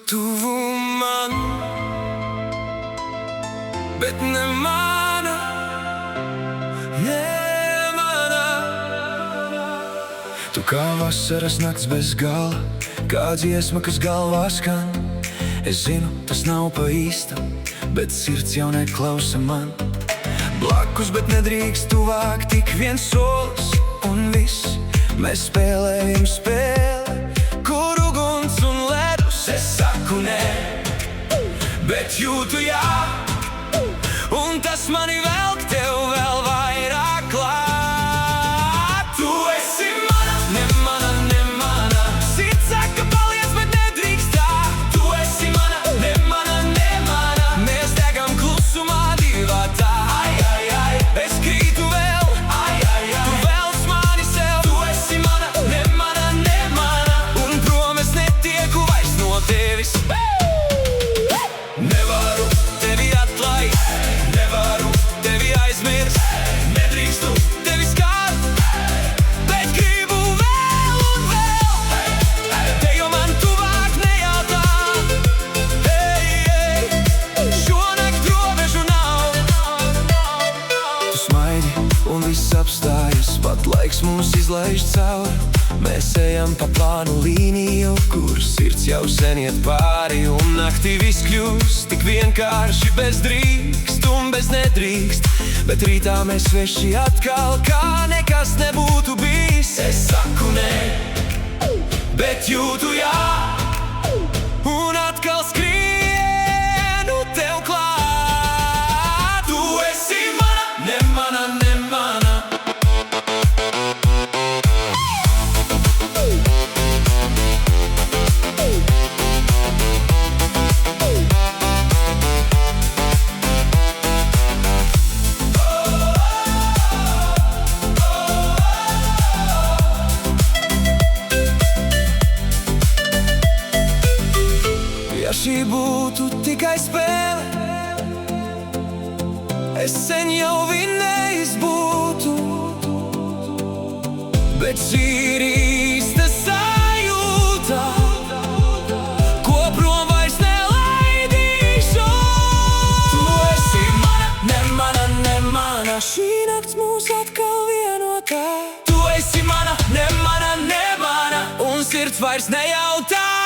tuvu man, bet ne mana, ne mana. Tu kā vasaras nakts bez gala, kā dziesma, kas galvā skan. Es zinu, tas nav pa īstam, bet sirds jau neklausa man. Blakus, bet nedrīkst tuvāk, tik viens solis un viss. Mēs spēlējam spēli, kur uguns un ledus. Es saku nē, bet jūtu jā, un tas mani velk tev vēl vairāk klāt. Tu esi mana, ne mana, ne mana. Sirds saka paliec, bet nedrīkst tā. Tu esi mana, ne mana, ne mana. Mēs degam klusumā divā tā. Ai, ai, ai, es krītu vēl. Ai, ai, ai, tu velc mani sev. Tu esi mana, ne mana, ne mana. Un prom es netieku vairs no tevis. Nevaru tevi atlaist, nevaru tevi aizmirst. Nedrīkstu tevi skart, bet gribu vēl un vēl. Te jau man tuvāk nejautā. Ei, šonakt robežu nav. Tu smaidi un viss apstājas, pat laiks mūs izlaiž cauri. Mēs ejam pa plānu līniju, kur sirds jau sen iet pāri. Un naktī viss kļūst tik vienkārši, bez drīkst un bez nedrīkst. Bet rītā mēs sveši atkal, kā nekas nebūtu bijis. Es saku nē, bet jūtu jā, un atkal skrienu tev klāt. Tu esi mana, ne mana, ne mana. Ja šī būtu tikai spēle, es sen jau vinnējis būtu. Bet šī ir īsta sajūta, ko prom vairs nelaidīšu. Tu esi mana, ne mana, ne mana. Šī nakts mūs atkal vienotā. Tu esi mana, ne mana, ne mana. Un sirds vairs nejautā.